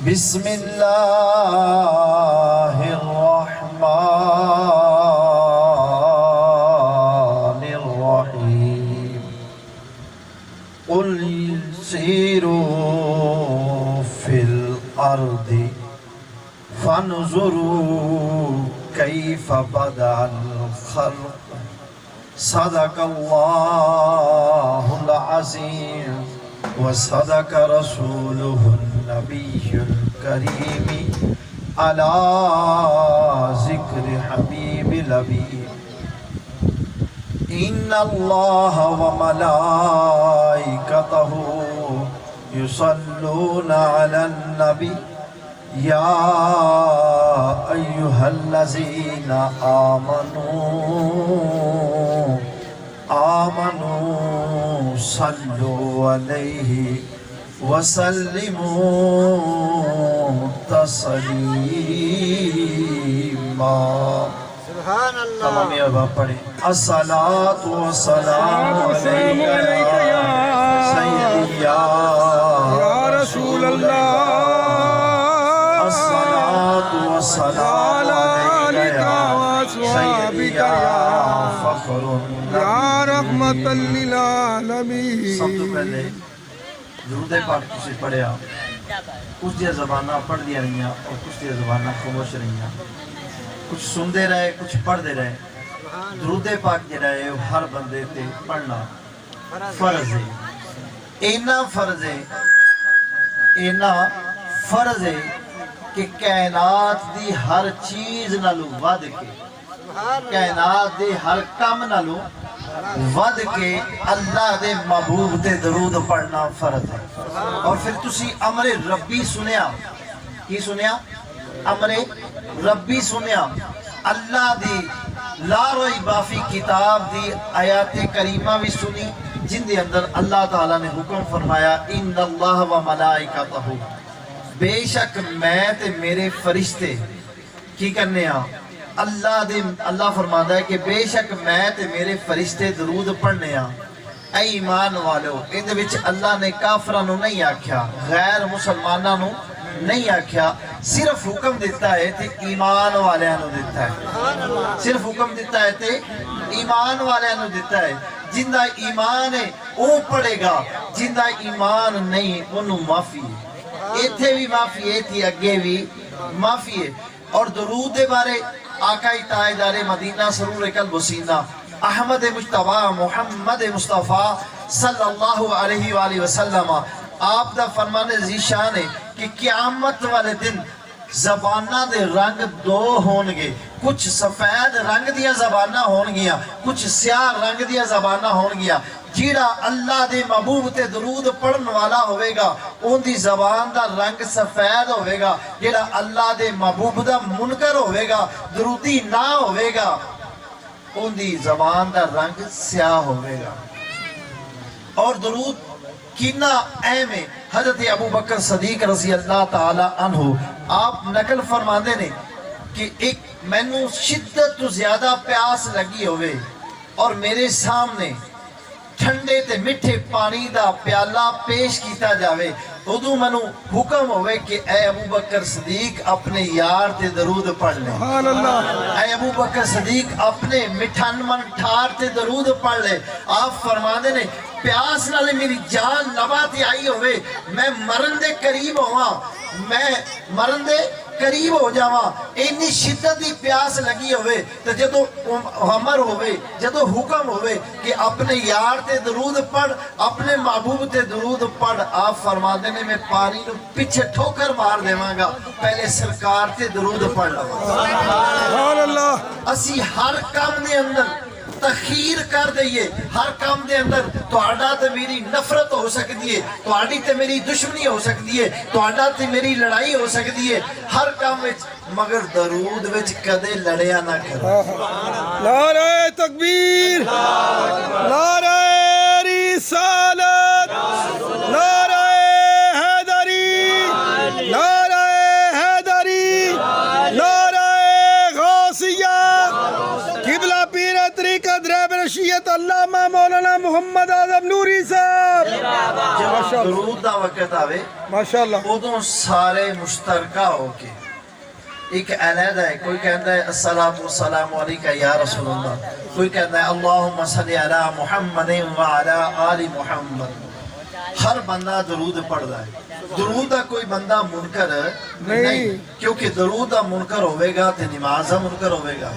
بسم اللہ الرحمن الرحیم قل سیروا فی الارض فانظروا کیف بدأ الخلق صدق اللہ العظیم وصدق رسوله النبی الکریم علی ذکر حبیب لبیب ان اللہ وملائکتہ یصلون علی النبی یا ایہا الذین آمنوا صلوا علیہ وسلموا تسلیما سبحان اللہ تمام ارباب پڑھیں الصلاۃ والسلام علیکہ یا سیدی یا رسول اللہ الصلاۃ والسلام علیکہ یا سیدی یا فخر یا رحمت للعالمین سب تو پہلے درود پاک تسی پڑھیا کچھ دیا زبانہ پڑھ دیا رہیاں اور کچھ دیا زبانہ خاموش رہیاں کچھ سندے رہے کچھ پڑھ دے رہے درود پاک جڑا ہے ہر بندے تے پڑھنا فرض ہے اینا فرض ہے کہ کائنات دی ہر چیز نالو ود کے کائنات دے ہر کام نالو ود کے اللہ دے محبوب تے درود پڑھنا فرض ہے اور پھر تسی امر ربی سنیا کی سنیا امر ربی سنیا اللہ دی لا روئی بافی کتاب دی آیات کریمہ بھی سنی جن دے اندر اللہ تعالیٰ نے حکم فرمایا ان اللہ و ملائکتہ بے شک میں تے میرے فرشتے کی کرنے ہاں اللہ فرماتا ہے کہ بے شک میں تے میرے فرشتے درود پڑھنے ہاں اے ایمان والو ان دے وچ اللہ نے کافرانو نہیں آکھیا غیر مسلمانانو نہیں آکھیا صرف حکم دیتا ہے تے ایمان والیانو دیتا ہے صرف حکم دیتا ہے تے ایمان والیانو دیتا ہے جندہ ایمان ہے وہ پڑھے گا جندہ ایمان نہیں انہوں معافی ہے ایتھے بھی معافی ہے تھی اگے بھی معافی ہے اور درود دے بارے آقای تاجدار مدینہ سرور قلب و سینہ احمد مجتبی محمد مصطفیٰ صلی اللہ علیہ وآلہ وسلم آپ دا فرمان ذیشان ہے کہ قیامت والے دن زبانہ دے رنگ دو ہونگے کچھ سفید رنگ دیا زبانہ ہونگیا کچھ سیاہ رنگ دیا زبانہ ہونگیا جیڑا اللہ دے محبوب تے درود پڑھن والا ہوئے گا ان دی زبان دا رنگ سفید ہوئے گا جیڑا اللہ دے محبوب دا منکر ہوئے گا درودی نہ ہوئے گا ان دی زبان دا رنگ سیاہ ہوئے گا اور درود کینا اہم ہے حضرت ابو بکر صدیق رضی اللہ تعالی عنہ آپ نقل فرماندے نے کہ ایک مینو شدت تو زیادہ پیاس لگی ہوئے اور میرے سامنے ٹھنڈے تے مٹھے پانی دا پیالہ پیش کیتا جاوے ادو منو حکم ہوئے کہ اے ابو بکر صدیق اپنے یار تے درود پڑھ لیں اے ابو بکر صدیق اپنے مٹھن من ٹھار تے درود پڑھ لیں آپ فرماندے نے پیاس نالے میری جان لباتی آئی ہوئے میں مرن دے قریب ہوا میں مرن دے قریب ہو جاواں اینی شدت دی پیاس لگی ہوئے تو جدو امر ہوئے جدو حکم ہوئے کہ اپنے یار تے درود پڑھ اپنے محبوب تے درود پڑھ آپ فرما دینے میں پانی نو پیچھے ٹھوکر مار دیواں گا پہلے سرکار تے درود پڑھ لواں سبحان اللہ اسی ہر کام دے اندر تخیر کر دئیے ہر کام دے اندر تو آڈا تے میری نفرت ہو سکتی ہے تو آڈی تے میری دشمنی ہو سکتی ہے تو آڈا تے میری لڑائی ہو سکتی ہے ہر کام وچ مگر درود وچ کدے لڑیا نہ کرو نعرہ تکبیر نعرہ رسالت نعرہ حیدری نعرہ حیدری نعرہ غوثیہ قبلہ پیر طریقہ درب رشیت اللہ علامہ مولانا محمد اعظم نوری صاحب جب درود دا وقت آوے ماشاءاللہ ادوں سارے مشترکہ ہو کے ایک علیحدہ ہے. کوئی کہتا ہے الصلاۃ والسلام علیکہ یا رسول اللہ, کوئی کہتا ہے اللہم صلی علی محمد وعلی آل محمد. ہر بندہ درود پڑھتا ہے. درود دا کوئی بندہ منکر نہیں, کیونکہ درود دا منکر ہوئے گا تو نماز دا منکر ہوئے گا.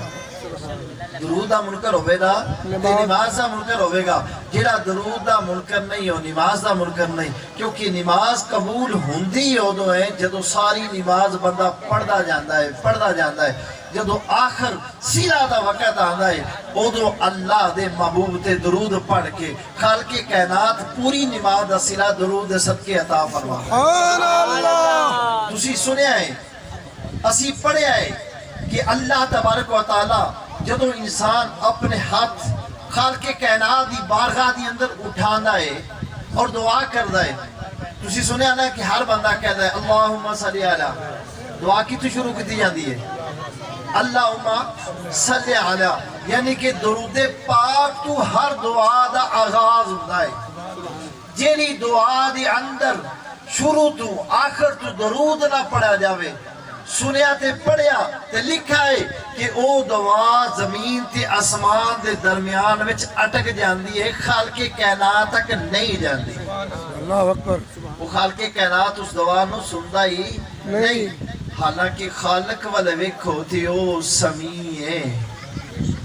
درود دا منکر ہوئے گا تو نماز دا منکر ہوئے گا. جڑا درود دا منکر نہیں ہو نماز دا منکر نہیں, کیونکہ نماز قبول ہوندی ادو ہے جدو ساری نماز بندہ پڑھدا جاندا ہے. جدو آخر سیرا دا وقت آندا ہے ادو اللہ دے محبوب تے درود پڑھ کے خالق کائنات پوری نماز دا سیرا درود دے صدقے عطا فرما. سبحان اللہ. تسی سنیا ہے, اسی پڑھیا ہے کہ اللہ تبارک و تعالی جدو انسان اپنے ہاتھ خالق کائنات دی بارگاہ دی اندر اٹھاندا ہے اور دعا کردا ہے. تسی سنیا نا کہ ہر بندہ کہتا ہے اللہم صلی علی, دعا کی تو شروع کی جاندی ہے اللہم صلی علی, یعنی کہ درود پاک تو ہر دعا دا آغاز ہوتا ہے. جیڑی دعا دی اندر شروع تو آخر تو درود نہ پڑھا جاوے, سنیا تے پڑھیا تے لکھا ہے کہ او دعا زمین تے آسمان دے درمیان وچ اٹک جاندی ہے, خالق کائنات تک نہیں جاندی. اللہ اکبر. وہ خالق کائنات اس دعا نو سندا ہی نہیں, حالانکہ خالق والے ویکھو تے او سمیع ہے.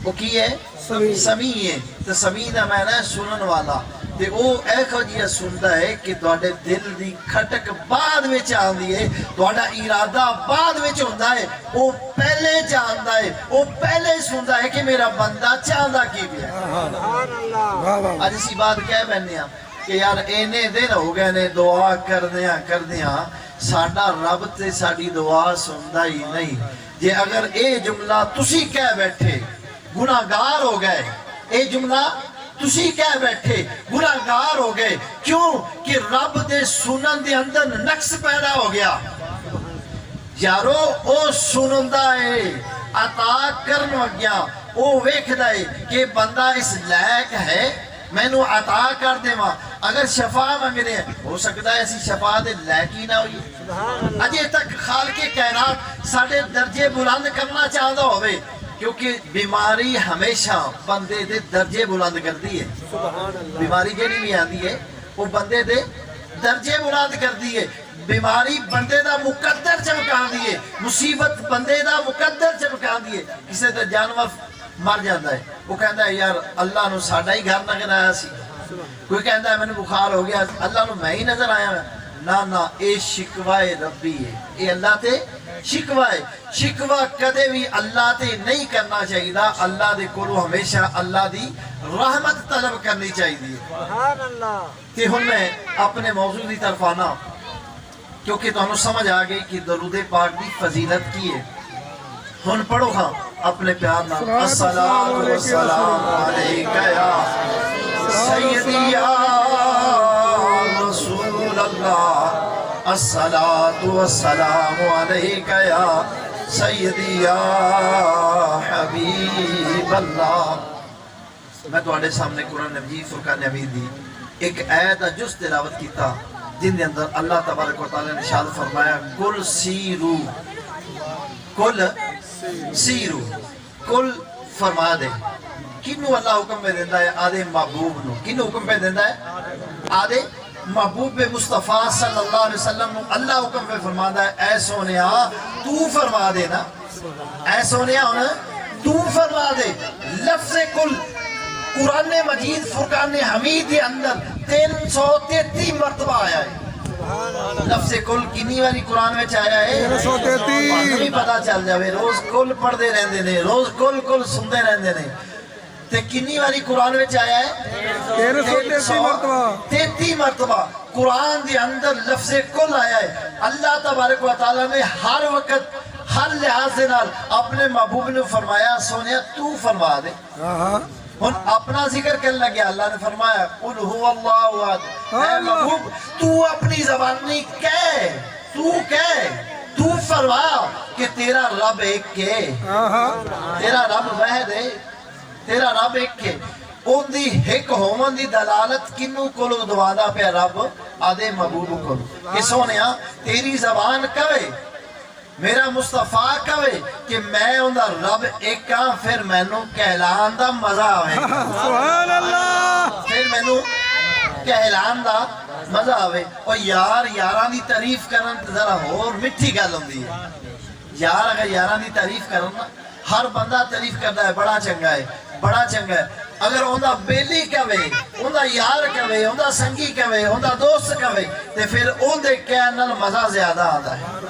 وہ کی ہے؟ سمیع ہے. تے سمیع دا معنی ہے سنن والا. تے او ایکھو جیا سندا ہے کہ تواڈے دل دی کھٹک بعد وچ آندی ہے, تواڈا ارادہ بعد وچ ہوندا ہے. او پہلے جاندا ہے, او پہلے سندا ہے کہ میرا بندہ چاہندا کی پیا. واہ واہ. اج اسی بات کہہ بننے ہاں کہ یار اینے دن ہو گئے نے دعا کردیاں ساڈا رب تے ساڈی دعا سندا ہی نہیں. جے اگر اے جملہ تسی کہہ بیٹھے گناہگار ہو گئے, اے جملہ تسی کہہ بیٹھے گناہگار ہو گئے. کیوں کہ رب دے سنن دے اندر نقص پیدا ہو گیا. یارو او سنندا ہے, عطا کرن گیا, او ویکھدا ہے کہ بندہ اس لائق ہے میں نو عطا کر دے ماں. اگر شفا منگنے ہو سکتا ہے ایسی شفا دے لائق ہی نہ ہوئی. اجے تک خالق کائنات ساڑھے درجے بلند کرنا چاہتا ہوئے, کیونکہ بیماری ہمیشہ بندے دے درجے بلند کر دی ہے. بیماری جیڑی بھی آندی ہے وہ بندے دے درجے بلند کر دی ہے. بیماری بندے دا مقدر چمکان دی ہے, مصیبت بندے دا مقدر چمکان دی ہے. کسی دا جانور مر جاندہ ہے, وہ کہندہ ہے یار اللہ نو ساڑھا ہی گھر نظر آیا سی. کوئی کہندہ ہے میں نے بخار ہو گیا اللہ نو میں ہی نظر آیا میں. نا اے شکوائے ربی ہے, اے اللہ تے شکوائے. شکوہ کدے بھی اللہ تے نہیں کرنا چاہیے. اللہ دے کولو ہمیشہ اللہ دی رحمت طلب کرنی چاہیے. کہ ہن میں اپنے موضوع دی طرف آنا, کیونکہ تو ہمیں سمجھ آگئی کہ درود پاک دی فضیلت کی ہے. ہن پڑھو ہاں اپنے پیار نام الصلاۃ والسلام علیکہ یا سیدی یا رسول اللہ, الصلاۃ والسلام علیکہ یا سیدی یا حبیب اللہ. میں تو آڑے سامنے قرآن مجید فرقان حمید دی ایک آیت جس تلاوت کیتا جن دے اندر اللہ تبارک و تعالی نے ارشاد فرمایا کل سیرو, کل سیرو, کل فرما دے. کنو اللہ حکم پہ دیندہ ہے؟ آدھے محبوب نو. کنو حکم پہ دیندہ ہے؟ آدھے محبوب مصطفیٰ صلی اللہ علیہ وسلم اللہ حکم پہ فرما ہے اے سونیا تو فرما دے نا, اے سونیا تو فرما دے. لفظ کل قرآن مجید فرقان حمید کے اندر 333 مرتبہ آیا ہے. لفظ کل کنی والی قرآن میں آیا ہے 333. نہیں پتا چل جاوے, روز کل پڑھ دے رہندے نے, روز کل سندے رہندے نے. تے کنی والی قرآن میں آیا ہے 333 مرتبہ. قرآن دے اندر لفظ کل آیا ہے. اللہ تبارک و تعالی نے ہر وقت ہر لحاظ سے نال اپنے محبوب نے فرمایا سونیا تو فرما دے. ہن اپنا ذکر کرنے لگے, اللہ نے فرمایا قل هو اللہ احد. اے محبوب تو اپنی زبان نہیں تو فرما کہ تیرا رب ایک ہے, تیرا رب واحد ہے, تیرا رب ایک ہے. ان دی ہک ہومن دی دلالت کنو کولو دعادا پہ رب آدھے محبوب کولو کہ سونیا تیری زبان کوے میرا مصطفیٰ کوے کہ میں اندھا رب ایک ہاں پھر مینوں کہلان دا مزہ آوے سبحان اللہ پھر مینوں کہلان دا مزہ آوے اور یار یاران دی تعریف کرن ذرا اور مٹھی گل ہوندی ہے یار اگر یاران دی تعریف کرن ہر بندہ تعریف کرتا ہے بڑا چنگا ہے بڑا چنگا ہے اگر اوندا بیلی کوے اوندا یار کوے اوندا سنگی کوے اوندا دوست کوے تے پھر اون دے کہن نال مزہ زیادہ آتا ہے